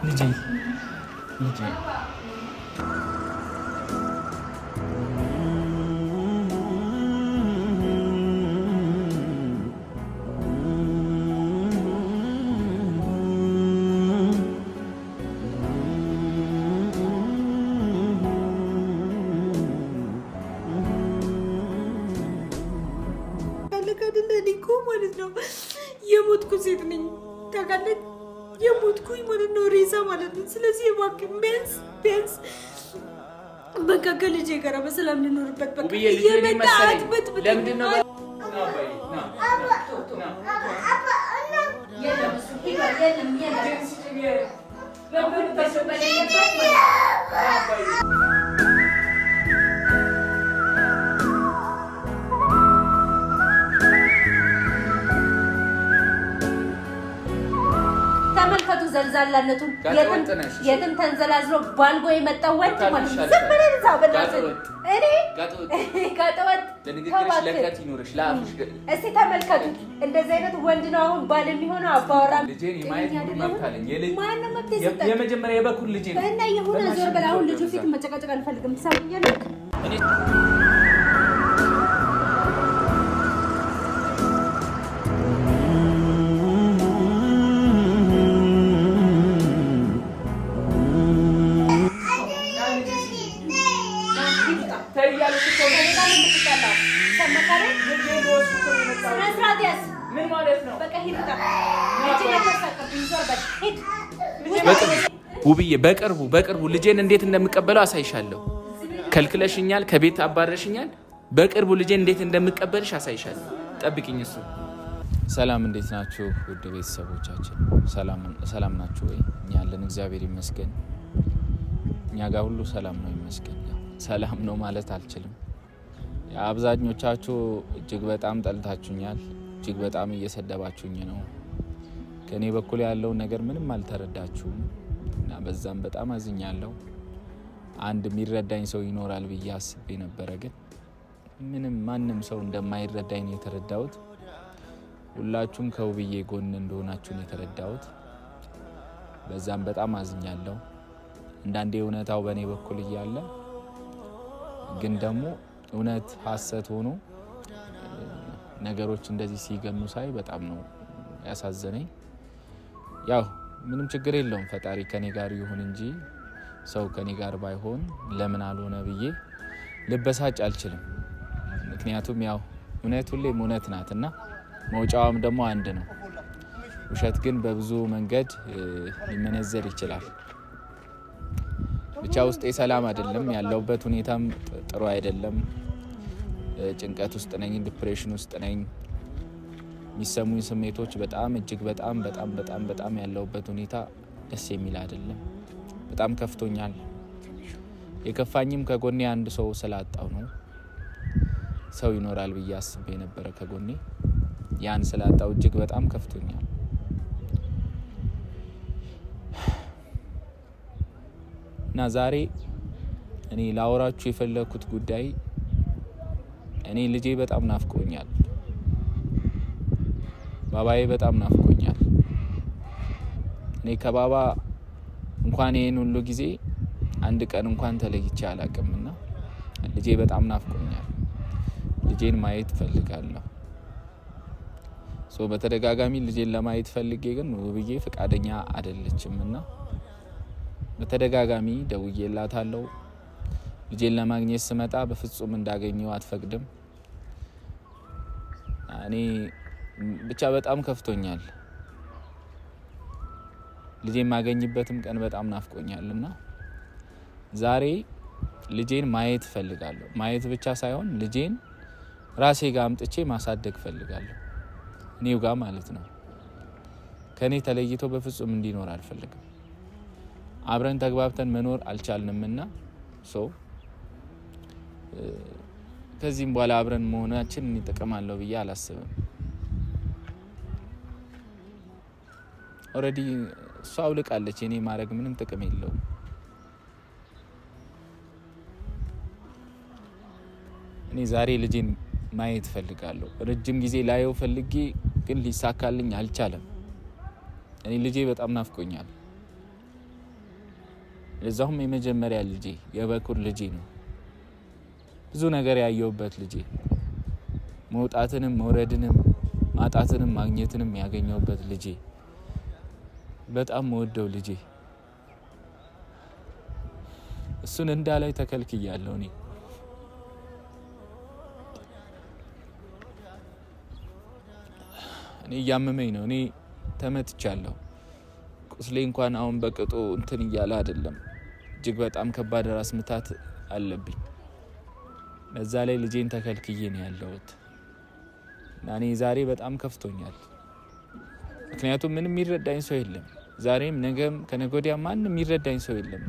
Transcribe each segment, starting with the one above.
ልጄ የሞትኩ ሴት ነኝ ታውቃለህ የሞትኩኝ ማለት ነው ሬሳ ማለት ነው ስለዚህ እባክህ ቢያንስ በቃ ከልጄ ጋር በሰላም ልኖርበት በቃ የመጣት በትብት ለምንድን ነው ዘልዛላነቱ የትም ተንዘላዝሎ ባልጎ የመጣው ወንድ ማለት ዘበረን ታበላሽ እኔ ጋጠወጥ ለንግግርሽ ለከት ይኖርሽ ላፍሽ እስቲ ተመልከቱ እንደዚህ አይነት ወንድ ነው አሁን ባል የሚሆነው አባወራ ልጄን የማየት መብት አለኝ ማን ነው መብት ይሰጣል የመጀመሪያ የበኩር ልጄ ነው እና የሆነ ዞር በላ አሁን ልጁ ፊት መጨቃጨቅ አልፈልግም ትሰማኛለህ እኔ ምን ማለት ነው በቃ ሂድታ ልጄ ያተሳቀብኝ ዞር በል ሂድ ውብዬ በቅርቡ ልጄን እንዴት እንደምቀበለው አሳይሻለሁ ከልክለሽኛል ከቤት አባረሽኛል በቅርቡ ልጄን እንዴት እንደምቀበልሽ አሳይሻለሁ ጠብቂኝ እሱ ሰላም እንዴት ናችሁ ውድ ቤተሰቦቻችን ሰላም ናችሁ ወይ እኛ ያለን እግዚአብሔር ይመስገን እኛ ጋር ሁሉ ሰላም ነው ይመስገን ሰላም ነው ማለት አልችልም አብዛኞቻችሁ እጅግ በጣም ጠልታችሁኛል እጅግ በጣም እየሰደባችሁኝ ነው ከኔ በኩል ያለው ነገር ምንም አልተረዳችሁም እና በዛም በጣም አዝኛለሁ አንድ የሚረዳኝ ሰው ይኖራል ብዬ አስቤ ነበር ግን ምንም ማንንም ሰው እንደማይረዳኝ ነው የተረዳሁት ሁላችሁም ከውብዬ ጎን እንደሆናችሁ ነው የተረዳሁት በዛም በጣም አዝኛለሁ እንዳንዴ እውነታው በኔ በኩል ይያለ ግን ደግሞ እውነት ሐሰት ሆኖ ነገሮች እንደዚህ ሲገኑ ሳይ በጣም ነው ያሳዘነኝ ያው ምንም ችግር የለውም ፈጣሪ ከኔ ጋር ይሁን እንጂ ሰው ከኔ ጋር ባይሆን ለምን አልሆነ ብዬ ልበሳጭ አልችልም ምክንያቱም ያው እውነት ሁሌም እውነት ናትና መውጫውም ደግሞ አንድ ነው ውሸት ግን በብዙ መንገድ ሊመነዘር ይችላል ብቻ ውስጤ ሰላም አይደለም ያለውበት ሁኔታም ጥሩ አይደለም ጭንቀት ውስጥ ነኝ ዲፕሬሽን ውስጥ ነኝ የሚሰሙኝ ስሜቶች በጣም እጅግ በጣም ያለውበት ሁኔታ ደስ የሚል አይደለም በጣም ከፍቶኛል የከፋኝም ከጎኔ አንድ ሰው ስላጣው ነው ሰው ይኖራል ብዬ አስቤ ነበር ከጎኔ ያን ስላጣው እጅግ በጣም ከፍቶኛል እና ዛሬ እኔ ላወራችሁ የፈለኩት ጉዳይ እኔ ልጄ በጣም ናፍቆኛል ባባዬ በጣም ናፍቆኛል እኔ ከባባ እንኳን ይሄን ሁሉ ጊዜ አንድ ቀን እንኳን ተለይቼ አላቀምና ልጄ በጣም ናፍቆኛል ልጄን ማየት ፈልጋለሁ በተደጋጋሚ ልጄን ለማየት ፈልጌ ግን ውብዬ ፍቃደኛ አይደለችምና በተደጋጋሚ ደውዬላታለሁ ልጄን ለማግኘት ስመጣ በፍጹም እንዳገኘው አትፈቅድም እኔ ብቻ በጣም ከፍቶኛል ልጄን ማገኝበትም ቀን በጣም ናፍቆኛልና ዛሬ ልጄን ማየት ፈልጋለሁ ማየት ብቻ ሳይሆን ልጄን ራሴ ጋር አምጥቼ ማሳደግ ፈልጋለሁ እኔው ጋር ማለት ነው ከኔ ተለይቶ በፍጹም እንዲኖር አልፈልግም አብረን ተግባብተን መኖር አልቻልንምና ከዚህም በኋላ አብረን መሆናችን እንጠቀማለሁ ብዬ አላስብም ኦሬዲ ሷው ልቃለች እኔ ማረግ ምንም ጥቅም የለውም እኔ ዛሬ ልጄን ማየት ፈልጋለሁ ረጅም ጊዜ ላየው ፈልጌ ግን ሊሳካልኝ አልቻለም እኔ ልጄ በጣም ናፍቆኛል ለዛውም የመጀመሪያ ልጄ የበኩር ልጄ ነው ብዙ ነገር ያየውበት ልጄ መውጣትንም መውረድንም ማጣትንም ማግኘትንም ያገኘውበት ልጄ በጣም ወደው ልጄ እሱን እንዳላይ ተከልክያለሁ እኔ ያመመኝ ነው እኔ ተመትቻለሁ ቁስሌ እንኳን አሁን በቅጡ እንትን ይያለ አይደለም እጅግ በጣም ከባድ ራስ ምታት አለብኝ ለዛ ላይ ልጄን ተከልክዬ ነው ያለሁት እና እኔ ዛሬ በጣም ከፍቶኛል ምክንያቱም ምንም ይረዳኝ ሰው የለም ዛሬም ነገም ከነገወዲያ ማንንም ይረዳኝ ሰው የለም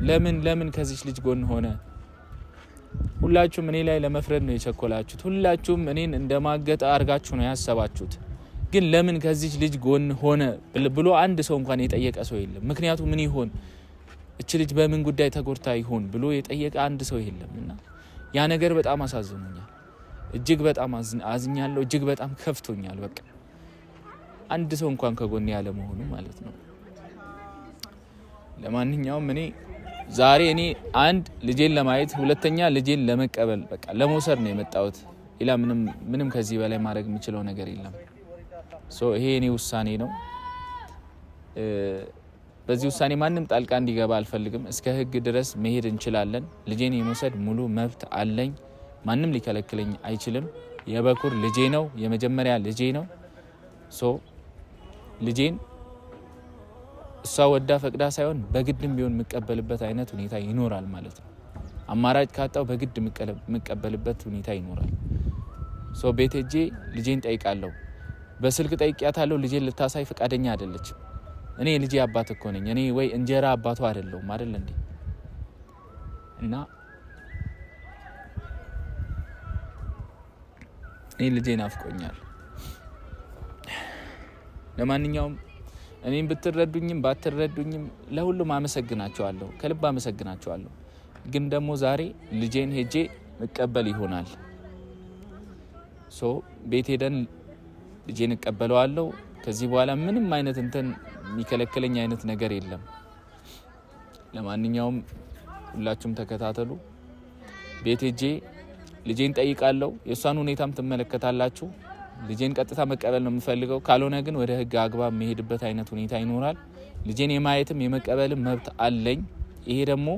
ለምን ከዚህ ልጅ ጎን ሆነ ሁላችሁም እኔ ላይ ለመፍረድ ነው የቸኮላችሁት ሁላችሁም እኔን እንደማገጣ አርጋችሁ ነው ያሰባችሁት ግን ለምን ከዚህ ልጅ ጎን ሆነ ብሎ አንድ ሰው እንኳን የጠየቀ ሰው የለም ምክንያቱም ምን ይሆን እቺ ልጅ በምን ጉዳይ ተጎርታ ይሆን ብሎ የጠየቀ አንድ ሰው የለምና ያ ነገር በጣም አሳዝኖኛል እጅግ በጣም አዝኛለሁ እጅግ በጣም ከፍቶኛል በቃ አንድ ሰው እንኳን ከጎን ያለ መሆኑ ማለት ነው ለማንኛውም እኔ ዛሬ እኔ አንድ ልጄን ለማየት ሁለተኛ ልጄን ለመቀበል በቃ ለሞሰር ነው የመጣሁት ኢላ ምንም ከዚህ በላይ ማድረግ የምችለው ነገር የለም ይሄ እኔ ውሳኔ ነው በዚህ ውሳኔ ማንንም ጣልቃ እንዲገባ አልፈልግም እስከ ህግ ድረስ መሄድ እንችላለን ልጄን የመውሰድ ሙሉ መብት አለኝ ማንንም ሊከለክለኝ አይችልም የበኩር ልጄ ነው የመጀመሪያ ልጄ ነው ልጄን እሷ ወዳ ፈቅዳ ሳይሆን በግድም ቢሆን መቀበልበት አይነት ሁኔታ ይኖራል ማለት ነው አማራጭ ካጣው በግድ መቀበልበት ሁኔታ ይኖራል ቤት ሄጄ ልጄን ጠይቃለሁ በስልክ ጠይቂያታለሁ ልጄን ልታሳይ ፈቃደኛ አይደለች እኔ ልጄ አባት እኮ ነኝ እኔ ወይ እንጀራ አባቷ አይደለም አይደል እንዴ እና እኔ ልጄን አፍቆኛል ለማንኛውም እኔን ብትረዱኝም ባትረዱኝም ለሁሉም አመሰግናቸዋለሁ ከልብ አመሰግናቸዋለሁ ግን ደግሞ ዛሬ ልጄን ሄጄ መቀበል ይሆናል ቤት ሄደን ልጄን እቀበለዋለሁ ከዚህ በኋላ ምንም አይነት እንትን የሚከለክለኝ አይነት ነገር የለም ለማንኛውም ሁላችሁም ተከታተሉ ቤት ሄጄ ልጄን ጠይቃለሁ የሷን ሁኔታም ተመለከታላችሁ ልጄን ቀጥታ መቀበል ነው የምፈልገው ካልሆነ ግን ወደ ህግ አግባብ መሄድበት አይነት ሁኔታ ይኖራል ልጄን የማየትም የመቀበልም መብት አለኝ ይሄ ደግሞ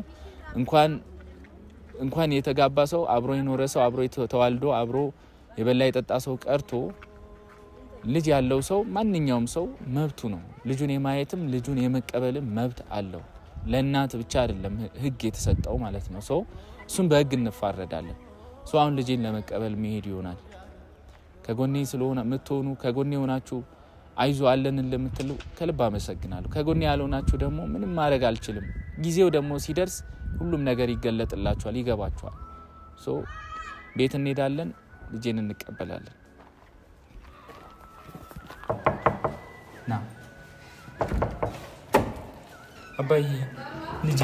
እንኳን የተጋባ ሰው አብሮ የኖረ ሰው አብሮ ተዋልዶ አብሮ የበላ የጠጣ ሰው ቀርቶ ልጅ ያለው ሰው ማንኛውም ሰው መብቱ ነው ልጁን የማየትም ልጁን የመቀበልም መብት አለው ለእናት ብቻ አይደለም ህግ የተሰጠው ማለት ነው እሱን በህግ እንፋረዳለን አሁን ልጄን ለመቀበል መሄድ ይሆናል ከጎኔ ስለሆነ መተውኑ ከጎኔ ሆናችሁ አይዞ አለን ለምትሉ ከልብ አመሰግናለሁ ከጎኔ ያልሆናችሁ ደግሞ ምንም ማድረግ አልችልም ጊዜው ደግሞ ሲደርስ ሁሉም ነገር ይገለጥላችኋል ይገባችኋል ቤት እንሄዳለን ልጄን እንቀበላለን ና አባዬ ልጄ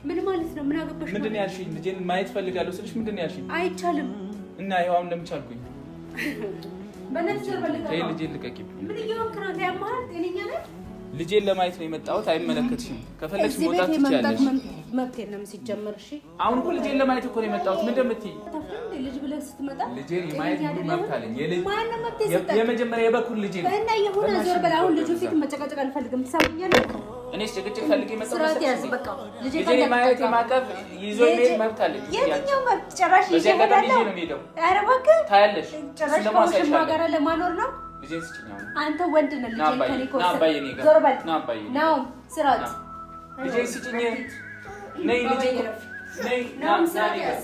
ምን ማለት ነው ምን አገባሽ ምንድን ያልሽኝ ልጄን ማየት ፈልጋለሁ ስልሽ ምንድን ያልሽኝ አይቻልም እና ይሄው አሁን ለምቻልኩኝ በነፍስር በልቀቀው ልጄን ልቀቂ ምን እየሆንክ ነው ያማል ጤነኛ ነህ ልጄን ለማየት ነው የመጣሁት አይመለከትሽም ከፈለግሽ መውጣት ትችያለሽ መብቴ ነው ሲጀመር እሺ አሁን እኮ ልጄን ለማየት እኮ ነው የመጣሁት ምን እንደምትይ ልጅ ብለህ ስትመጣ ልጄን የማየት መብት አለኝ ማን ነው መብቴ ሰጠ የመጀመሪያ የበኩር ልጄ ነው እና የሆነ ዞር በል አሁን ልጁ ፊት መጨቃጨቅ አልፈልግም ትሰማኛለህ እኔ ጭቅጭቅ ፈልጌ መጣሁ ስራቲያስ በቃ ልጄን የማየት የማቀፍ ይዞ ሜል መብት አለኝ የትኛው መብት ጭራሽ ይሄዳለሁ ኧረ እባክህ ታያለሽ ስለማሳይሽ ማጋራ ለማኖር ነው ልጄን ስጭኛው አንተ ወንድ ነህ ልጄን ከኔ ኮስ ናባዬ ዞር በል ናባዬ ነው ስራት ልጄን ስጭኝ ነይ ልጄ ነይ ስራቲያስ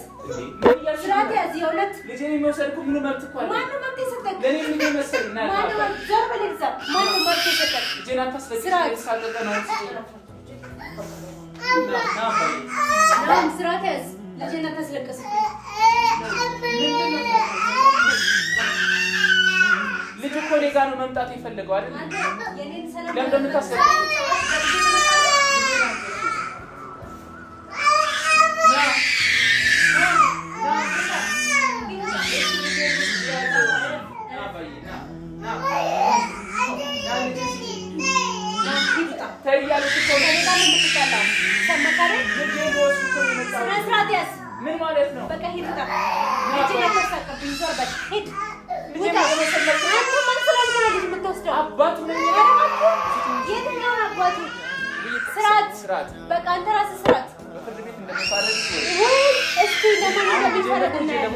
ስራቲያስ የሁለት ልጄን የሚወሰድኩ ምን መብት እኮ አለ ማን መብት ሰጠህ ለኔ ምን ይመስልና ማን ዞር በል እዛ ማን መብት ሰጠህ ልጄን አታስለቅሽ ሳደቀ ነው ናባዬ ስራቲያስ ልጄን አታስለቅስ ጋር ነው መምጣት የፈለገው አይደል? ለምን እንደምታስብ ምን ማለት ነው? በቃ ሂድ ውጣ። እጅ ያተሳቀብኝ ዞር በል ሂድ ውጣ። አንተ ማን ስለሆንክ ነው ልጅ የምትወስደው? አባቱ ነው የትኛው አባቱ? ስርዓት በቃ አንተ ራስህ ስርዓት። በፍርድ ቤት እንደምታረድ እስቲ ለማን እንደሚፈረድ እናያለን።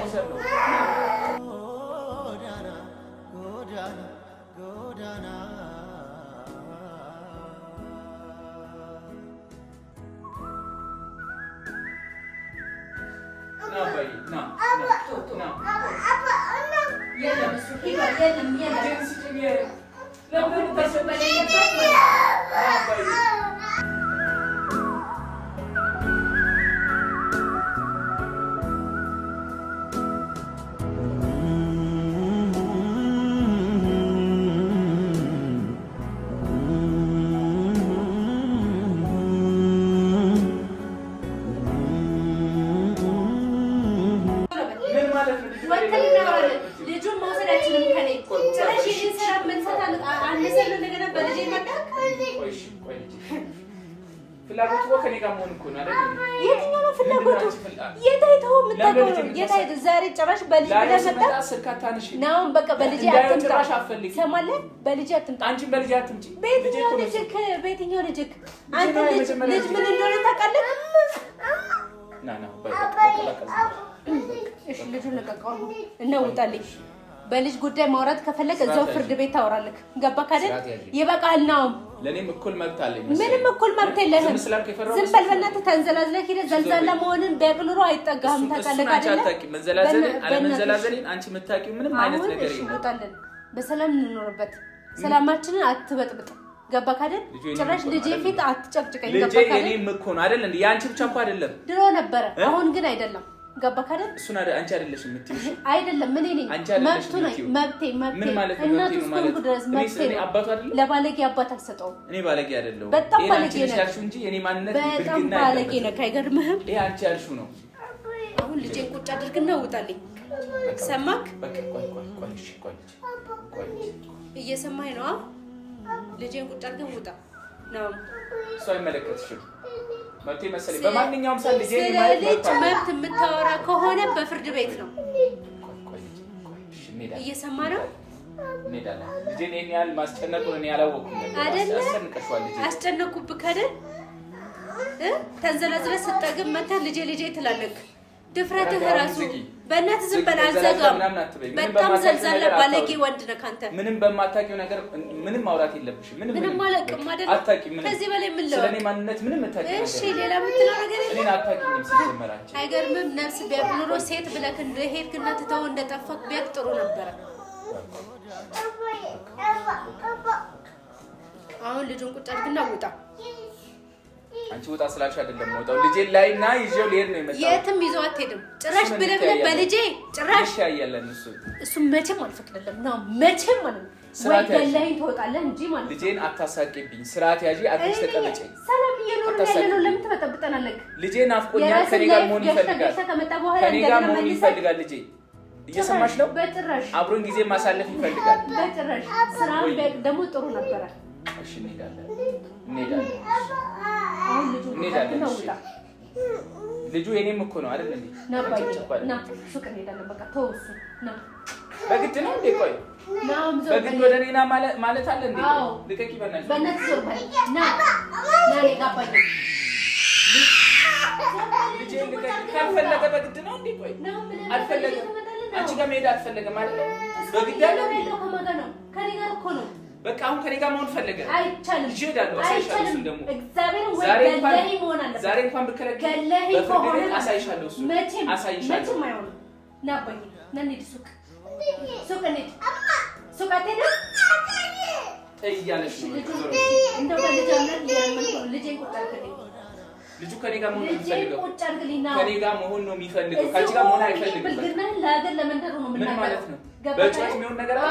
ልጁን መውሰዳችንም ከኔ ጭራሽ ይህን ስራ መንሳት አነሰል ነገር በልጄ መጣክ ፍላጎቱ ከኔ ጋር መሆን እኮ ነው አይደል? የትኛው ነው ፍላጎቱ? የታይተው የምታውቀው የታይተ ዛሬ ጭራሽ በልጅ ብለህ መጣ ስልካታንሽ ነው በቃ በልጅ አትምጣ ሰማለ በልጅ አትምጣ አንቺ በልጅ አትምጪ በየትኛው ልጅክ አንተ ልጅ ምን እንደሆነ ታውቃለህ? ና በቃ እሺ ልጁን ለቀቀው እና ውጣልኝ። በልጅ ጉዳይ ማውራት ከፈለክ እዛው ፍርድ ቤት ታወራለህ። ገባክ አይደል? ይበቃል ነው። ለኔም እኩል መብት አለኝ። ምንም እኩል መብት የለህም። ዝም በል በእናትህ ተንዘላዝለህ ሄደህ ዘልዛላ መሆንን ቢያቅኑሮ አይጠጋህም። ታውቃለህ አይደል? መንዘላዘልን አንቺ የምታውቂው ምንም አይነት ነገር የለም። ውጣልን። በሰላም እንኖርበት። ሰላማችንን አትበጥብጥ። ገባክ አይደል? ጭራሽ ልጄ ፊት አትጨቅጭቀኝ። ገባክ አይደል? ልጄ የኔም እኮ ነው አይደል? እንዴ ያንቺ ብቻ እኮ አይደለም። ድሮ ነበረ አሁን ግን አይደለም። ገባክ አይደል? እሱን አንቺ አይደለሽ የምትይው አይደለም ምን ነኝ መብቱ ነኝ መብቴ ምን ማለት ነው? መብቴ ነው ማለት እኔ አባቱ አይደለም ለባለጌ አባት አልሰጠውም። እኔ ባለጌ አይደለም። በጣም ባለጌ ነህ ያልሽው እንጂ የኔ ማንነት በጣም ባለጌ ነህ። አይገርምህም? ይሄ አንቺ ያልሽው ነው። አሁን ልጄን ቁጭ አድርግና ውጣልኝ። ሰማክ? በቃ ቆይ እየሰማኸኝ ነው? ልጄን ቁጭ አድርገን ውጣ ነው። እሱ አይመለከትሽም። መብቴ መሰለኝ በማንኛውም ሰዓት ልጄ ማለት መብት የምታወራ ከሆነ በፍርድ ቤት ነው። እየሰማ ነው? እንሄዳለን። ልጄን እኔ ያህል ማስጨነቁን እኔ አላወኩም ነበር። አስጨነቁብህ አይደል? ተንዘላዝለህ ስትጠግብ መተህ ልጄ ትላለህ። ድፍረትህ ራሱ በእናትህ ዝም በል አልዘጋም። በጣም ዘልዛላ ባለጌ ወንድ ነህ አንተ። ምንም በማታውቂው ነገር ምንም ማውራት የለብሽም። ምንም አላውቅም አይደል? አታውቂም። ከዚህ በላይ ምን ለው? ስለኔ ማንነት ምንም አታውቂም። እሺ ሌላ የምትለው ነገር የለም? እኔን አታውቂኝም ሲጀመራች። አይገርምም? ነፍስ ቢያውቅ ኑሮ ሴት ብለህ እንደሄድክና ትተው እንደጠፋክ ቢያውቅ ጥሩ ነበረ። አሁን ልጁን ቁጭ አድርግና ውጣ። አንቺ ወጣ ስላልሽ አይደለም ወጣው ልጄን ላይና ይዤው ልሄድ ነው የመጣው። የትም ይዘው አትሄድም። ጭራሽ ብለህ በልጄ ጭራሽ ያያለን እሱ መቼም አልፈቅድልም ነው መቼም ማለት ነው። ስርዓት ያለኝ ትወጣለህ እንጂ ማለት ልጄን አታሳቂብኝ። ስርዓት ያዢ አትሽ ተቀመጪ። ሰላም እየኖርን ያለነው ለምን ተበጠብጠናለህ? ልጄን አፍቆኛል። ከኔ ጋር መሆን ይፈልጋል። ከኔ ጋር መሆን ይፈልጋል ልጄ። እየሰማሽ ነው? በጭራሽ አብሮን ጊዜ ማሳለፍ ይፈልጋል። በጭራሽ ስራን ደግሞ ጥሩ ነበረ። እሺ እንሄዳለን። አሁን ልጁ ነው ልጁ የኔም እኮ ነው አይደል እንዴ? ና ሱቅ እንሄዳለን። በቃ ተውሱ ና በግድ ነው እንዴ? ቆይ በግድ ወደ እኔና ማለት አለ እንዴ? ልቀቂ በእናትሽ በእናትሽ ዞር በል ና ጋባኝ ልጄ ልቀቂ። ካልፈለገ በግድ ነው እንዴ? ቆይ አልፈለገም። አንቺ ጋር መሄድ አልፈለገም ማለት ነው። በግድ ያለው ከማን ጋር ነው? ከኔ ጋር እኮ ነው። በቃ አሁን ከኔ ጋር መሆን ፈለገ። አይቻልም። ይሄዳለሁ። አሳይሻለሁ። ደግሞ እግዚአብሔር ወይ ገለኝ መሆን አለበት። ዛሬ እንኳን ብከለከል ገለኝ ከሆነ አሳይሻለሁ። እሱ መቼም አሳይሻለሁ። አይሆንም። ና አባዬ ና እንሂድ ሱቅ እንሂድ። ሱቅ አትሄድም? እያለሽ ነው እንደው በልጅ አምነት እየለመንኩ ነው። ልጄን ቁጭ አድርግልኝ። ልጁ ከኔ ጋር መሆን የሚፈልገው ቁጭ አድርግልኝ ና ከኔ ጋር መሆን ነው የሚፈልገው። ካንቺ ጋር መሆን አይፈልግም። ብልግና ለሀገር ለመንደሩ ነው ምን ማለት ነው? በጭዋት የሚሆን ነገር አለ።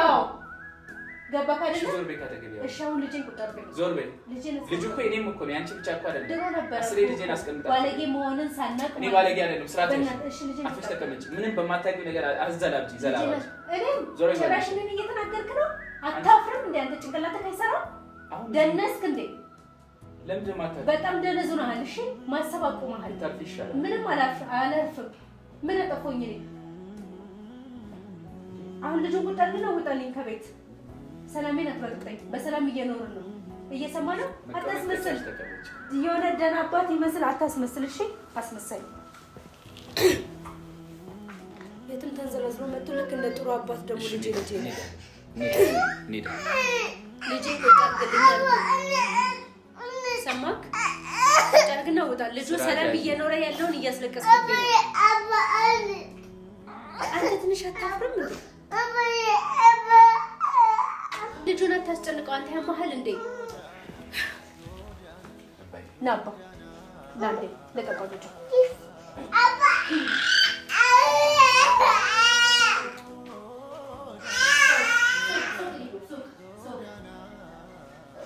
ገባህ አይደል? ዞር በይ ካጠገቤ። እሺ አሁን ልጄን ቁጠር በይ። ዞር በይ። ልጅ እኮ እኔም እኮ ነው ያንቺ ብቻ እኮ አይደለም። ድሮ ነበር አስሬ ልጄን አስቀምጣ ባለጌ መሆንን ሳናቅ እኔ ባለጌ አይደለም። ስርዓት እሺ ልጄን አፍሽ ተቀመጭ። ምንም በማታውቂው ነገር አዘላብጂ ዘላባጂ። እኔም ዞር በይ። ጭራሽ ምን እየተናገርክ ነው? አታፍርም እንዴ አንተ? ጭንቅላትህ አይሰራም? ደነስክ እንዴ? ለምንድን ማታውቂው? በጣም ደነዝ ሆነሃል። እሺ ማሰብ አቁመሃል። ምንም አላርፍም። ምን አጠፎኝ እኔ? አሁን ልጁን ቁጠርና ውጣልኝ ከቤት። ሰላሜን አትበጥብጠኝ። በሰላም እየኖርን ነው። እየሰማ ነው? አታስመስል። የሆነ ደህና አባት ይመስል አታስመስል። እሺ አስመሳይ። የትም ተንዘላዝሎ መጥቶ ልክ እንደ ጥሩ አባት ደግሞ ልጄ ሰማክ? ጨርግና ውጣ። ልጁ ሰላም እየኖረ ያለውን እያስለቀስኩብኝ ነው። አንተ ትንሽ አታፍርም እንዴ? ልጁን አታስጨንቀው። አንተ ያማህል እንዴ? ናባ ናንዴ ለቀቀው ልጁ።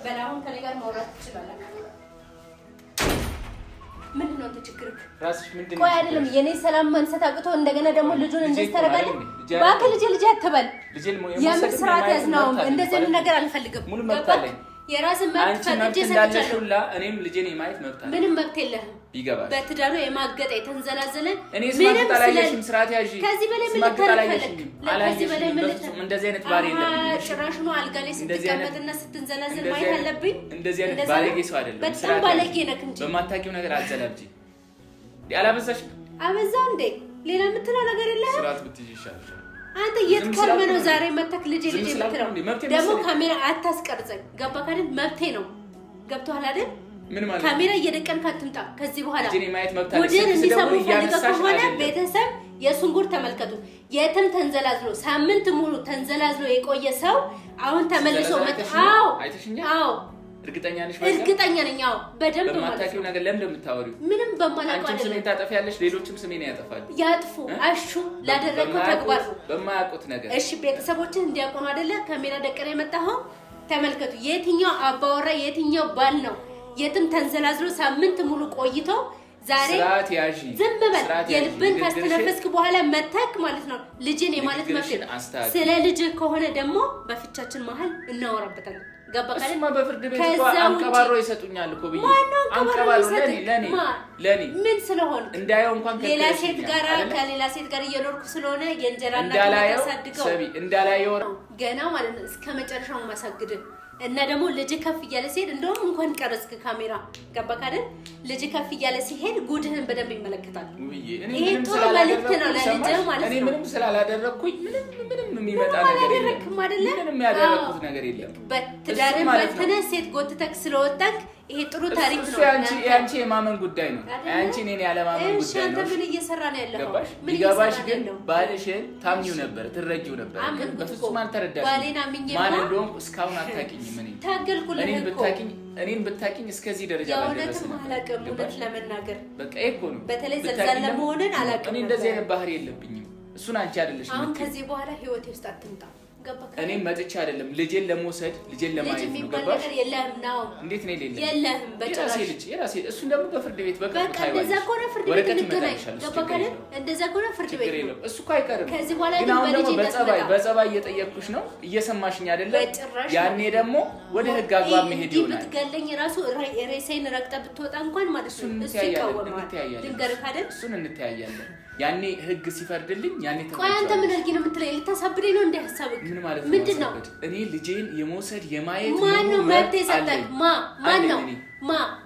በላሁን ከኔ ጋር ማውራት ትችላለህ። ምንድነው አንተ ችግርክ? ራስሽ ምንድነው? ቆይ አይደለም የኔ ሰላም ማንሰት አቅቶ እንደገና ደግሞ ልጁን እንደዚህ ተረጋጋ። ባክ ልጅ አትበል። የምር ስርዓት ያዝነው። እንደዚህ ነገር አልፈልግም። ሙሉ መብት አለኝ። የራስን መብት ፈቅጄ ሰጥቻለሁ። እኔም ልጄን የማየት መብት አለኝ። ምንም መብት የለህም። ይገባል። በትዳሩ የማገጠ የተንዘላዘለ ምንም ስላላየሽም ስርዓት ያዢ። ከዚህ በላይ ምን ልታረግ? ከዚህ በላይ ምን ልታረግ? እንደዚህ አይነት ባሪ የለም። ጭራሽ ነው አልጋ ላይ ስትቀመጥና ስትንዘላዘል ማየት አለብኝ። እንደዚህ አይነት ባለጌ ሰው አይደለም። በጣም ባለጌ ነህ እንጂ በማታውቂው ነገር አትዘላብጂ። ያላበዛሽ አበዛው እንዴ? ሌላ የምትለው ነገር የለም? ስርዓት ብትይዥ ይሻላል። አንተ የትከርመ ነው ዛሬ መተክ ልጄ የምትለው? ደግሞ ካሜራ አታስቀርጸኝ። ገባህ አይደል? መብቴ ነው። ገብቶሃል አይደል? ምን ማለት ካሜራ እየደቀንክ አትምጣ ከዚህ በኋላ። ልጄን የማየት መብት አለኝ። ወዲን እንዲሰሙ ፈልገው ቤተሰብ የሱን ጉድ ተመልከቱ። የትም ተንዘላዝሎ ሳምንት ሙሉ ተንዘላዝሎ የቆየ ሰው አሁን ተመልሶ መጣው። አዎ እርግጠኛ ነሽ? እርግጠኛ ነኝ። አዎ በደንብ ማለት በማታውቂው ነገር ለምን እንደምታወሪው? ምንም በማላውቀው አንቺ ስሜን ታጠፊያለሽ፣ ሌሎችም ስሜን ያጠፋሉ። ያጥፉ አሹ ላደረኩት ተግባር በማያውቁት ነገር። እሺ ቤተሰቦችን እንዲያቆኑ አይደለ ካሜራ ደቀረ የመጣኸው? ተመልከቱ። የትኛው አባወራ የትኛው ባል ነው የትም ተንዘላዝሎ ሳምንት ሙሉ ቆይቶ ዛሬ ስርዓት ያዢ። ዝም በል። የልብን ካስተነፈስክ በኋላ መተክ ማለት ነው ልጅን የማለት መብት። ስለ ልጅ ከሆነ ደግሞ በፍቻችን መሀል እናወራበታለን። ገባህ አይደል? እሱማ በፍርድ ቤት አንቀባሮ ይሰጡኛል እኮ ብዬ አንቀባሮ ለኔ ምን ስለሆነ እንዳየው እንኳን ሌላ ሴት ጋር ከሌላ ሴት ጋር እየኖርኩ ስለሆነ የእንጀራና ተሳድገው እንዳላየው ገና ማለት ነው እስከ መጨረሻው ማሳግድ እና ደግሞ ልጅ ከፍ እያለ ሲሄድ እንደውም እንኳን ቀረጽክ ካሜራ ገባህ አይደል? ልጅ ከፍ እያለ ሲሄድ ጉድህን በደንብ ይመለከታል። ይሄ ጥሩ መልእክት ነው ለልጅ ማለት ነው። እኔ ምንም ስላላደረኩኝ ምንም የሚመጣ ነገር የለም። ምንም ያደረኩት ነገር የለም። በትዳርን በተነ ሴት ጎትተክ ስለወጣክ ይሄ ጥሩ ታሪክ ነው። ያንቺ የማመን ጉዳይ ነው። ያንቺ እኔን ያለማመን ጉዳይ ነው። እሺ አንተ ምን እየሰራ ነው ያለው? ምን ይገባሽ? ግን ባልሽን ታምኚው ነበር፣ ትረጂው ነበር። ግን በፍጹም አልተረዳሽም። ባሌና ምኝማ ማን እንደሆነ እስካሁን አታውቂኝም። ታገልኩልህ እኮ እኔን ብታውቂኝ እስከዚህ ደረጃ ባልደረስ ነው። አላውቅም እውነት ለመናገር በቃ እኮ ነው። በተለይ ዘልዛለ መሆንን አላውቅም። እኔ እንደዚህ አይነት ባህሪ የለብኝም። እሱን አንቺ አይደለሽ። አሁን ከዚህ በኋላ ህይወቴ ውስጥ አትምጣ። እኔ መጥቻ አይደለም ልጄን ለመውሰድ ልጄን ለማየት ነው። ገባሽ? የለህም ነው እንዴት ነው የሌለ? የለህም በጭራሽ። የራሴ እሱን ደግሞ በፍርድ ቤት በቃ እንደዛ ከሆነ ፍርድ ቤት እንገናኝ። ገባህ አይደል? እንደዛ ከሆነ ፍርድ ቤት ነው። እሱ እኮ አይቀርም። ከዚህ በኋላ ግን አሁን ደግሞ በጸባይ እየጠየቅኩሽ ነው። እየሰማሽኝ አይደለም? ያኔ ደግሞ ወደ ህግ አግባብ መሄድ ይሆናል። ብትገለኝ ራሱ ሬሴን ረግጠህ ብትወጣ እንኳን ማለት ነው እሱ ይቃወማል። ልንገርህ አይደል? እሱን እንተያያለን። ያኔ ህግ ሲፈርድልኝ ያኔ ቆይ አንተ ምን አድርጊ ነው የምትለኝ? ልታሳብደኝ ነው እንዴ ሐሳብክ? ምን ማለት ነው? ምንድነው? እኔ ልጄን የመውሰድ የማየት ማን ነው መብት የሰጠህ? ማን ነው?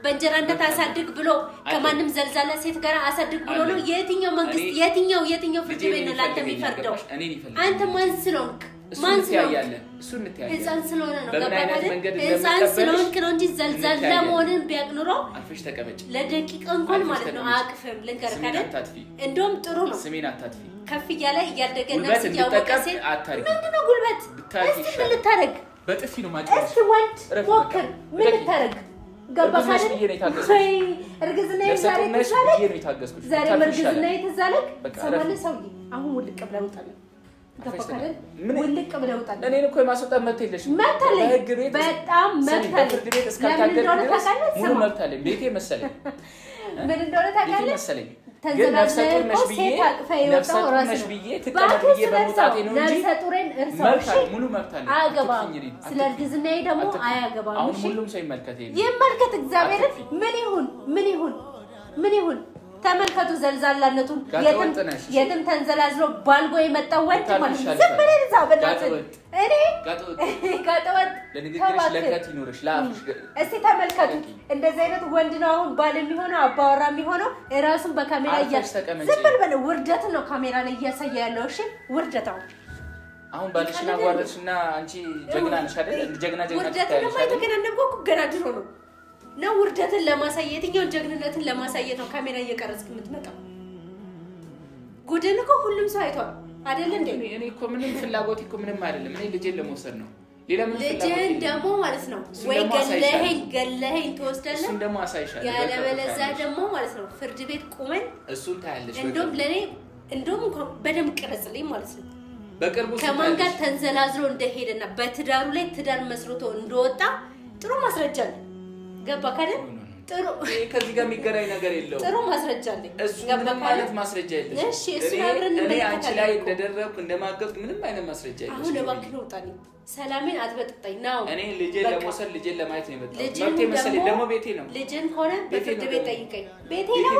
በእንጀራ እንደታሳድግ ብሎ ከማንም ዘልዛላ ሴት ጋር አሳድግ ብሎ ነው? የትኛው መንግስት የትኛው ፍርድ ቤት ነው ላንተ የሚፈርደው? አንተ ማን ስለሆንክ? ማን ስለሆንክ? እሱን እንተያያለን። ህፃን ስለሆነ ነው። ገባህ አይደል? ህፃን ስለሆንክ ነው እንጂ ዘልዛላ መሆንን ቢያቅ ኑሮ አልፈሽ ተቀመጭ። ለደቂቃ እንኳን ማለት ነው አቅፍም ልንገርህ አይደል? እንደውም ጥሩ ነው። ስሜን አታጥፊ። ከፍ እያለ እያደገና ሲያወቀ ሴት ምንድነው ጉልበት? እስቲ ምን ልታረግ? በጥፊ ነው ማጭ። እስቲ ወንድ ሞክር። ምን ልታረግ? ገባህ አይደል? ወይ እርግዝና ይዛለክ ዛሬ እርግዝና ይዛለክ ሰማለ ሰውዬ። አሁን ውልቅ ብለህ ውጣ። ገባከለ ወልቅ ብለውጣል እኔን እኮ የማስወጣት መብት የለሽም በህግ ቤት በጣም መብታለ ፍርድ ቤት እስካታገል ድረስ ሙሉ መብታለ ቤቴ መሰለኝ ምን እንደሆነ ታውቃለህ መሰለኝ ተንዘላዘለ ሴት አቅፈ ይወጣው ራስ ብዬ ተቀመጥዬ በመውጣቴ ነው እንጂ ነፍሰጡሬን እርሳው ሙሉ መብታለ አገባም ስለርግዝናዬ ደግሞ አያገባም አሁን ሁሉም ሰው ይመልከተኝ ይመልከት እግዚአብሔር ምን ይሁን ተመልከቱ ዘልዛላነቱን የትም ተንዘላዝሎ ባልጎ የመጣው ወንድ ማለት ዝም ብለን ዛበላት እኔ ጋጠወጥ ለንግግርሽ ለከት ይኖርሽ ላፍሽ እስቲ ተመልከቱ እንደዚህ አይነት ወንድ ነው አሁን ባል የሚሆነው አባወራ የሚሆነው ራሱን በካሜራ ዝም ብለን ውርደት ነው ካሜራ ላይ እያሳየ ያለው እሺ ውርደታው አሁን ባልሽና ዋርሽና አንቺ ጀግና ነሽ አይደል ጀግና ውርደት ነው ማይተከናነብኩ ገና ድሮ ነው ውርደትን ለማሳየት የትኛው ጀግንነትን ለማሳየት ነው ካሜራ እየቀረጽክ የምትመጣው ጉድን እኮ ሁሉም ሰው አይቷል አይደል እንዴ እኔ እኮ ምንም ፍላጎት እኮ ምንም አይደለም እኔ ልጄን ለመውሰድ ነው ሌላ ምን ፍላጎት ልጄን ደግሞ ማለት ነው ወይ ገለኸኝ ተወስደለ እሱን ደግሞ አሳይሻለሁ ያለበለዛ ደግሞ ማለት ነው ፍርድ ቤት ቆመን እሱን ታያለሽ እንደውም በደም ቀረጽልኝ ማለት ነው በቅርቡ ከማን ጋር ተንዘላዝሎ እንደሄደና በትዳሩ ላይ ትዳር መስርቶ እንደወጣ ጥሩ ማስረጃ አለ ገባ ካለ ጥሩ ከዚህ ጋር የሚገናኝ ነገር የለው ጥሩ ማስረጃ አለ ገባ ማለት ማስረጃ የለሽ እሺ እሱ አብረን እኔ አንቺ ላይ እንደደረብኩ እንደማገዝኩ ምንም አይነት ማስረጃ የለሽ አሁን እባክህ ነው ጣኒ ሰላሜን አትበጥጣኝ ነው እኔ ልጄን ለመውሰድ ልጄን ለማየት ነው የመጣሁት መብቴ መሰለኝ ደግሞ ቤቴ ነው ልጄን ሆነ በፍርድ ቤት ጠይቀኝ ቤቴ ነው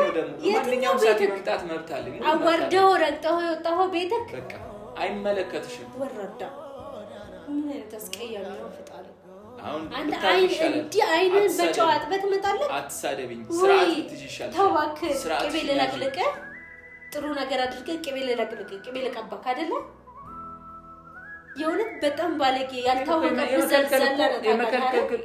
የትኛው ሰዓት መምጣት መብት አለኝ አወርደው ረግጠው የወጣው ቤትክ በቃ አይመለከትሽም ወረዳ ምን ተስቀያሚ ነው ፈጣሪ አሁን አንተ አይንን በጨዋታ በትመጣለህ አትሳደብኝ ስርዓት ትይሻል ተዋክ ቅቤ ለላቅልቀ ጥሩ ነገር አድርገህ ቅቤ ለላቅልቀ ቅቤ ለቀባክ አይደለ የሆነ በጣም ባለጌ ያልታወቀ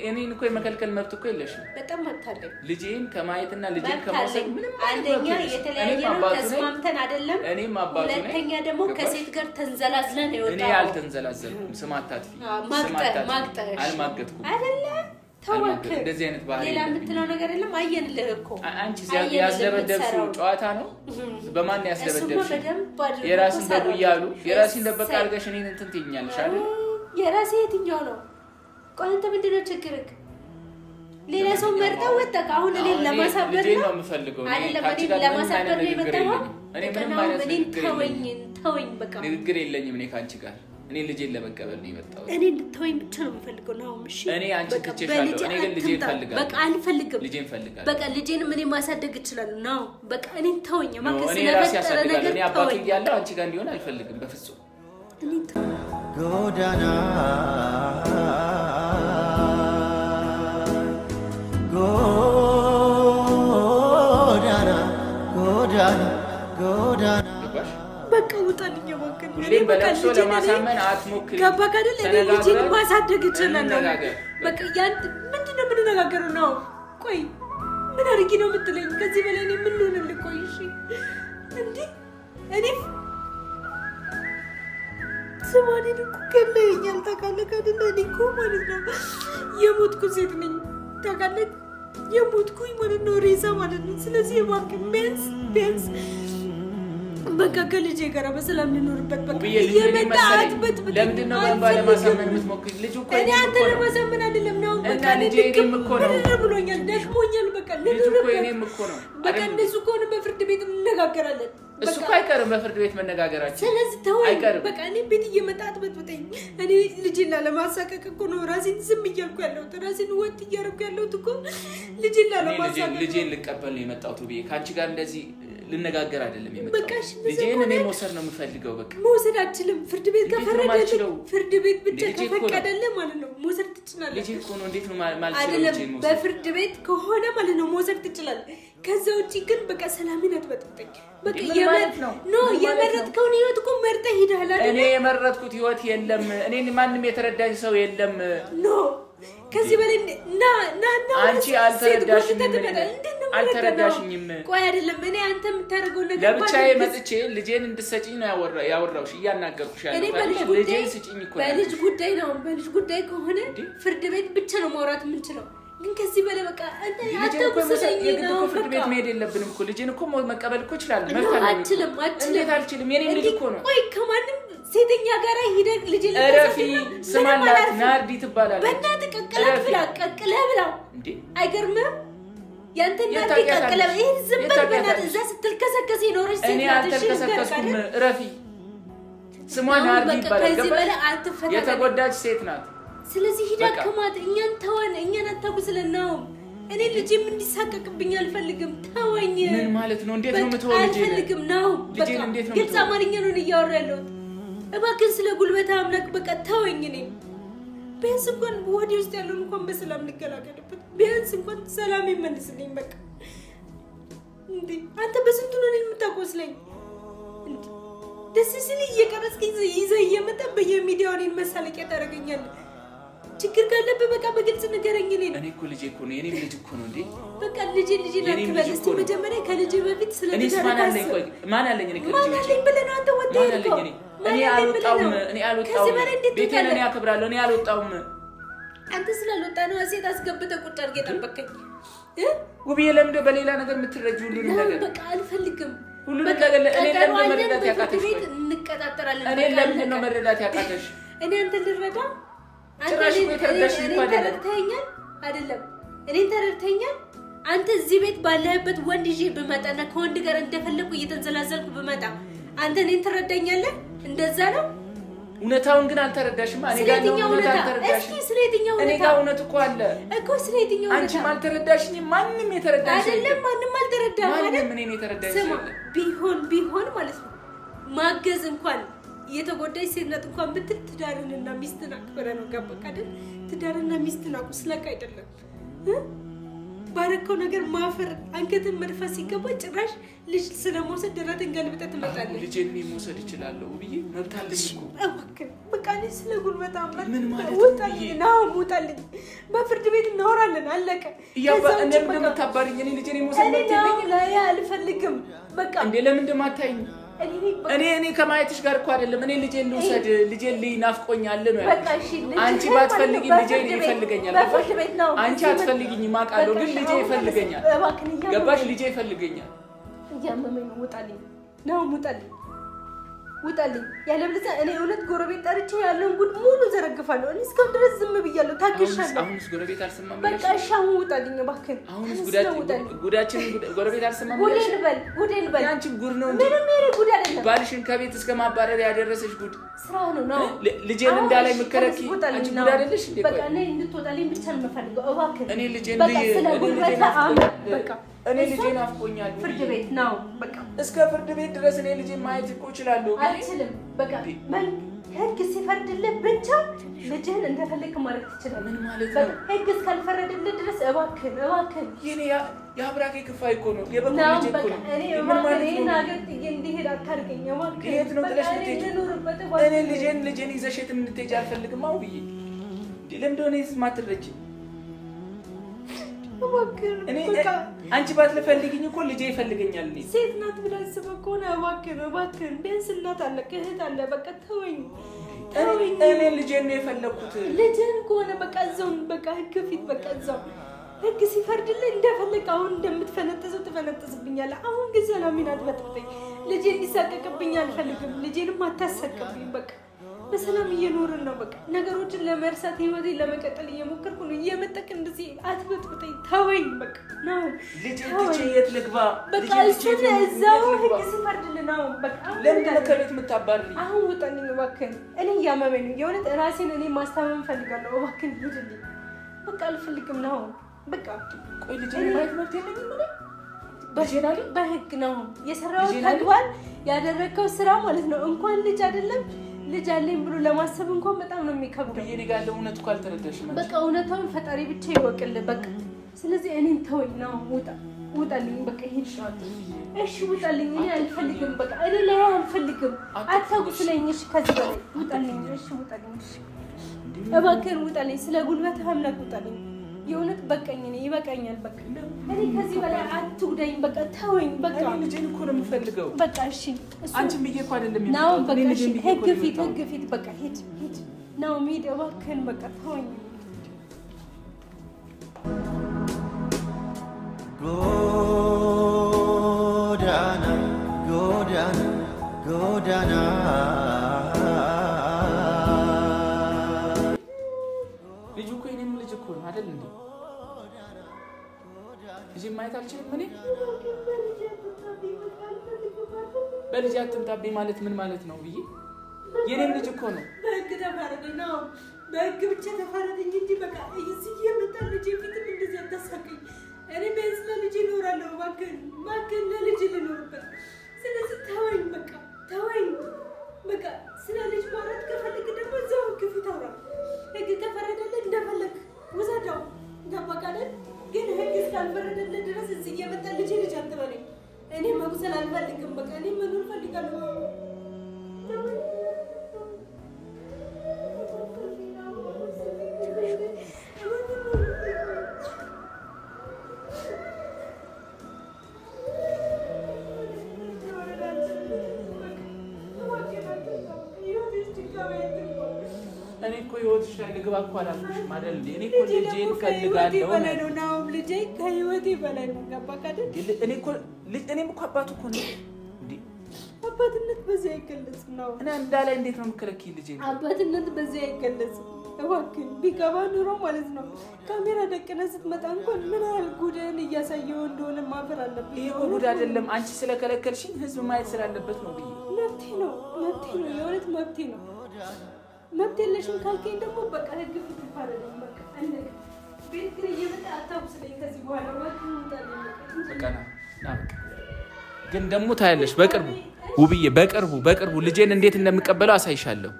እኔን እኮ የመከልከል መብት እኮ የለሽም በጣም መብታለኝ ልጄን ከማየትና ልጄን ከመውሰድ ምንም አንደኛ የተለያየ ነው ተስማምተን አይደለም እኔም አባቱ ነኝ ሁለተኛ ደግሞ ከሴት ጋር ተንዘላዝለን ነው እኔ አልተንዘላዘልኩም ስማታትፊ ማግጠሽ አልማገጥኩም አይደለ ተወክ እንደዚህ አይነት ባህሪ ሌላ የምትለው ነገር የለም አየንልህ እኮ አንቺ ያስደበደብሽው ጨዋታ ነው በማን ያስደበደብሽ የራስን ደብያሉ የራስን ደበቃ አድርገሽ እኔን እንትን ትይኛለሽ አይደል የራሴ የትኛው ነው ቆይ አንተ ምንድነው ችግርክ ሌላ ሰው መርጠው ወጣክ አሁን እኔ ለማሳበር ነው የምፈልገው አይደለም እኔ ለማሳበር ነው የመጣው እኔ ምንም አይነት ተወኝ በቃ ንግግር የለኝም እኔ ካንቺ ጋር እኔ ልጄን ለመቀበል ነው የመጣው እኔ ልትወኝ ብቻ ነው የምፈልገው ነው እሺ እኔ አንቺ ትቼሻለሁ እኔ ግን ልጄን ፈልጋለሁ በቃ አልፈልግም ልጄን ፈልጋለሁ በቃ ልጄን ምን ማሳደግ ይችላል ነው በቃ እኔ ተወኝ ማከስ እኔ ራሴ ያሳድጋለሁ እኔ አባቴ እያለሁ አንቺ ጋር እንዲሆን አልፈልግም በፍጹም እኔ ጎዳና በቃ ውጣልኝ ወከን ሁሌም በለቅሶ ለማሳመን አትሞክሪ ገባክ አይደል እኔ ልጄን ማሳደግ ይችላል በቃ ያንተ ምንድነው የምንነጋገረው ነው ቆይ ምን አድርጊ ነው የምትለኝ ከዚህ በላይ እኔ ምን ልሆንልህ ቆይ እሺ እንዴ እኔ ስማኔን እኮ ገለኸኛል ታውቃለህ አይደል እኔ እኮ ማለት ነው የሞትኩ ሴት ነኝ ታውቃለህ የሞትኩኝ ማለት ነው ሬሳ ማለት ነው ስለዚህ እባክህ ቢያንስ በቃ ከልጄ ጋር በሰላም ልኖርበት በቃ የመጣት ለምንድን ነው ባለማሳመን የምትሞክሪ ልጅ እኮ እኔ አንተ ለማሳመን አይደለም ነው በቃ ልጄ እኔም እኮ ነው ብሎኛል ደክሞኛል በቃ ልጅ እኮ እኔም እኮ ነው በቃ እነሱ እኮ ነው በፍርድ ቤት እንነጋገራለን እሱ እኮ አይቀርም በፍርድ ቤት መነጋገራችን ስለዚህ ተው በቃ እኔ ቤት እየመጣት በጥብጠኝ እኔ ልጄን ለማሳቀቅ እኮ ነው ራሴን ዝም እያልኩ ያለሁት ራሴን ወጥ እያደረኩ ያለሁት እኮ ልጄን ለማሳቀቅ ልጄን ልቀበል ነው የመጣሁት ብዬ ካንቺ ጋር እንደዚህ ልነጋገር አይደለም የመጣሁት ልጄን እኔ መውሰድ ነው የምፈልገው በቃ መውሰድ አትችልም ፍርድ ቤት ከፈረደልህ ፍርድ ቤት ብቻ ከፈቀደልህ ማለት ነው መውሰድ ትችላለህ ልጄ እኮ ነው እንዴት ነው ማልችለው በፍርድ ቤት ከሆነ ማለት ነው መውሰድ ትችላለህ ከዛ ውጪ ግን በቃ ሰላምን አትበጥብጠኝ በቃ የመረጥከውን ህይወት እኮ መርጠህ ሄደሃል አይደል እኔ የመረጥኩት ህይወት የለም እኔን ማንም የተረዳኝ ሰው የለም ኖ ከዚህ በላይ ና አንቺ አልተረዳሽኝም ቆይ አይደለም እኔ አንተ የምታደርገው ነገር ለብቻዬ መጥቼ ልጄን እንድትሰጪኝ ነው ያወራውሽ እያናገርኩሽ ያለው ልጄን ስጪኝ እኮ በልጅ ጉዳይ ከሆነ ፍርድ ቤት ብቻ ነው ማውራት የምንችለው ግን ከዚህ በላይ በቃ አንተ ያተኩሰኝ ነው ፍርድ ቤት መሄድ የለብንም እኮ ልጄን እኮ መቀበል እኮ ይችላል አትችልም እንዴት አልችልም የኔ ልጅ እኮ ነው ቆይ ከማንም ሴተኛ ጋር ሄደህ ልጅ እረፊ ስማላት ናርዲ ትባላለች በእናትህ ቀቅለህ ብላ እንዴ አይገርምም ያንተ ናርዲ ቀቅለህ ይሄን ዝም በል በእናትህ እዛ ስትልከሰከስ ይኖርሽ ሴት ናት እሺ ተከሰከስኩም እረፊ ስሟ ናርዲ ይባላል የተጎዳች ሴት ናት ስለዚህ ሂዳ ከማት እኛን ተወን እኛን አታጉስለናው እኔ ልጅም እንዲሳቀቅብኝ አልፈልግም ተወኝ ምን ማለት ነው እንዴት ነው የምትወው ልጅ አልፈልግም ነው በቃ ግልጽ አማርኛ ነው እያወራለሁ እባክህ ስለ ጉልበት አምላክ በቃ ተወኝ እኔ ቢያንስ እንኳን ወዲ ውስጥ ያለውን እንኳን በሰላም እንገላገልበት ቢያንስ እንኳን ሰላም ይመልስልኝ በቃ እንዴ አንተ በስንቱ ነው የምታቆስለኝ እንዴ ደስ ሲል እየቀረስክ ይዘህ እየመጣ በየሚዲያው እኔን መሳለቂያ ታደርገኛለህ ችግር ካለብህ በቃ በግልጽ ንገረኝ እኔ እኮ ልጅ እኮ ነው የኔ ልጅ እኮ ነው እንዴ በቃ ልጅ ናትበል እስቲ መጀመሪያ ከልጅ በፊት ስለ ልጅ ማን አለኝ እኔ ማን አለኝ ብለህ ነው አንተ ወጣ እኔ አልወጣውም ቤቴን እኔ አከብራለሁ እኔ አልወጣውም አንተ ስላልወጣ ነው ሴት አስገብተህ ቁጭ አድርገህ ጠበቀኝ ውብዬ ለምንድነው በሌላ ነገር የምትረጂው ሁሉ ነገር በቃ አልፈልግም ሁሉ ነገር እኔ ለምን መረዳት ያቃተሽ ቤት እንቀጣጠራለን እኔ ለምን ነው መረዳት ያቃተሽ እኔ አንተ ልረዳ አንተ ተረድተኛል አይደለም እኔ ተረድተኛል አንተ እዚህ ቤት ባለህበት ወንድ ይዤ በመጣና ከወንድ ጋር እንደፈለኩ እየተንዘላዘልኩ በመጣ አንተ እኔን ትረዳኛለህ እንደዛ ነው እውነታውን ግን አልተረዳሽም እኔ ጋር ነው እውነታ አልተረዳሽ እስኪ ስለየትኛው እውነታ እኔ ጋር እውነት እኮ አለ እኮ ስለየትኛው እውነታ አንቺ ማልተረዳሽኝ ማንንም የተረዳሽ አይደለም ማንንም አልተረዳም ማንንም እኔን የተረዳሽ ቢሆን ማለት ነው ማገዝ እንኳን የተጎዳች ሴት እንኳን ብትል ትዳርንና ሚስትን አክብረ ነው ገባክ አይደል ትዳርና ሚስትን አቁስለቅ አይደለም ባረከው ነገር ማፈር አንገትን መድፋት ሲገባ ጭራሽ ልጅ ስለሞሰድ ደረትን ገልብጠት ትመጣለች ልጅን መውሰድ ይችላል ውብዬ መብት አለኝ እኮ በቃ እኔ ስለ ጉልበት አምላክ ምን ማለት ነው ሙጣልኝ በፍርድ ቤት እናወራለን አለቀ እንደምታባሪኝ እኔ ልጅን መውሰድ መብት የለኝም ላይ አልፈልግም በቃ እንዴ ለምን እንደማታይኝ እኔ ከማየትሽ ጋር እኮ አይደለም እኔ ልጄን ልውሰድ ልጄን ሊናፍቆኛል ነው አንቺ ባትፈልጊ ልጄን ይፈልገኛል አንቺ አትፈልጊኝ ማቃለው ግን ልጄ ይፈልገኛል ገባሽ ልጄ ይፈልገኛል ያመመኝ ነው ውጣልኝ ያለብለዛ እኔ እውነት ጎረቤት ጠርቼ ያለውን ጉድ ሙሉ ዘረግፋለሁ እኔ እስከ ድረስ ዝም ብያለሁ ታግሻለሁ አሁንስ ጎረቤት አልሰማም በቃ ሻው ውጣልኝ እባክህ አሁንስ ጉዳችን ጎረቤት አልሰማም ጉዴን በል ያንቺ ጉድ ነው እንዴ ምንም የኔ ጉድ አይደለም ባልሽን ከቤት እስከ ማባረር ያደረሰሽ ጉድ ስራው ነው ልጄን እንዳላይ መከረኪ አንቺ ጉድ አይደለሽ እንዴ በቃ እኔ እንድትወጣልኝ ብቻ ነው የምፈልገው እባክህ እኔ ልጄን በቃ እኔ ልጄን አፍቆኛል ፍርድ ቤት ነው በቃ እስከ ፍርድ ቤት ድረስ እኔ ልጄን ማየት እኮ እችላለሁ አልችልም በቃ ህግ ሲፈርድልህ ብቻ ልጅህን እንደፈለክ ማለት ትችላለህ ምን ማለት ነው ህግ እስካልፈረደልህ ድረስ እባክህ የኔ ያብራኬ ክፋይ እኮ ነው የበኩ ልጅ እኮ ነው ምን ማለት ነው እኔ ነገር እንዲሄድ አታርገኝ እባክህ የት ነው ጥለሽ እኔ ልጄን ይዘሽ የት እንድትሄጂ አልፈልግም አውብዬ ለምን እንደሆነ ማትረጂ እኔ አንቺ ባትፈልጊኝ እኮ ልጄ ይፈልገኛል እኔ ሴት ናት ብለህ አስበህ ከሆነ እባክህ ቢያንስ እናት አለ እህት አለ በቃ ተወኝ እኔ ልጄን ነው የፈለኩት ልጅህን ከሆነ በቃ እዛው በቃ ህግ ፊት በቃ እዛው ህግ ሲፈርድልህ እንደፈለክ አሁን እንደምትፈነጥዘው ትፈነጥዝብኛለህ አሁን ግን ሰላሜን አትበጥብጠኝ ልጄ እንዲሳቀቅብኝ አልፈልግም ልጄንም አታሰቅብኝ በቃ በሰላም እየኖርን ነው በቃ ነገሮችን ለመርሳት ህይወቴን ለመቀጠል እየሞከርኩ ነው እየመጠቅ እንደዚህ አትበጥብጠኝ ተወኝ በቃ ነው ልጄ የት ልግባ በቃ እዛው ህግ ሲፈርድልህ ነው በቃ ለምን ከቤት የምታባርሪ አሁን ውጣልኝ እባክህ እኔ እያመመኝ ነው የእውነት ራሴን እኔ ማስታመም ፈልጋለሁ እባክህ ሂድልኝ በቃ አልፈልግም ነው በቃ ቆይ ልጄ ማየት መብት የለኝም በህግ ነው የሰራው ተግባር ያደረከው ስራ ማለት ነው እንኳን ልጅ አይደለም ልጅ አለኝ ብሎ ለማሰብ እንኳን በጣም ነው የሚከብደው የኔ ጋር ለእውነት እኮ አልተረዳሽም በቃ እውነታውን ፈጣሪ ብቻ ይወቅልህ በቃ ስለዚህ እኔን ተወኝ ነው ውጣልኝ በቃ ሂድ እሺ ውጣልኝ እኔ አልፈልግም በቃ እኔ ላይ አልፈልግም አታውቁልኝ እሺ ከዚህ በላይ ውጣልኝ እሺ ውጣልኝ እሺ እባክህ ውጣልኝ ስለ ጉልበት አምላክ ውጣልኝ የእውነት በቃኝ እኔ ይበቃኛል በቃ እኔ ከዚህ በላይ አትውደኝ በቃ ተወኝ በቃ እኔ ልጄን እኮ ነው የምፈልገው በቃ እሺ አንቺም ብዬሽ እኮ አይደለም ነው በቃ እሺ ህግ ፊት በቃ ሂድ ነው ሂድ እባክህን በቃ ተወኝ ጎዳና ልጅ ማየት አልችልም እኔ በልጅ አትምጣብኝ ማለት ምን ማለት ነው ብዬ የኔም ልጅ እኮ ነው በህግ ተፋረደኝ ነው በህግ ብቻ ተፋረደኝ እንጂ በቃ እዚህ የመጣ ልጅ ፊትም እንደዚህ አታሳቀኝ እኔ ቢያንስ ለልጅ እኖራለሁ እባክህን ለልጅ ልኖርበት ስለዚህ ተወኝ በቃ ስለ ልጅ ማውራት ከፈለግ ደግሞ እዛው ህግ ፊት አውራ ህግ ከፈረደልህ እንደፈለግ ውሰደው ገባህ ግን ህግ እስካልፈረደልህ ድረስ እዚህ የመጣ ልጅ አትበለኝ እኔ መጉሰል አልፈልግም በቃ እኔ መኖር ፈልጋለሁ እኔ እኮ ህይወትሽ ላይ ልግባ እኮ አላልኩሽም አይደል እንዴ እኔ እኮ ልጄን ፈልጋለሁ ነው ልጄ ከህይወቴ በላይ ነው ገባህ አይደል እኔም እኮ አባቱ እኮ ነው እንዴ አባትነት በዚህ አይገለጽም ነው እና እንዳላይ እንዴት ነው የምከለኪ ልጄ አባትነት በዚህ አይገለጽም እባክህ ቢገባ ኑሮ ማለት ነው ካሜራ ደቅነ ስትመጣ እንኳን ምን ያህል ጉድህን እያሳየው እንደሆነ ማፈር አለብኝ ይሄ ጉድ አይደለም አንቺ ስለከለከልሽኝ ህዝብ ማየት ስላለበት ነው ብዬ መብቴ ነው የእውነት መብቴ ነው መብቴ የለሽም ካልከኝ ደግሞ በቃ ህግ ፊት ይፋረደኝ በቃ እንደገና ቤት ግን እየመጣ አታውስለኝ ከዚህ በኋላ በቃ ና ግን ደግሞ ታያለሽ ውብዬ በቅርቡ ልጄን እንዴት እንደምቀበለው አሳይሻለሁ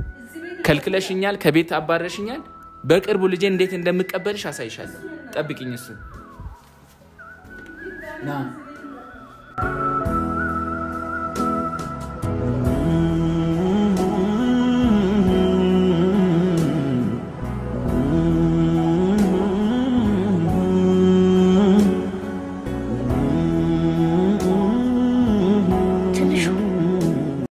ከልክለሽኛል ከቤት አባረሽኛል በቅርቡ ልጄን እንዴት እንደምቀበልሽ አሳይሻለሁ ጠብቂኝ እሱ ና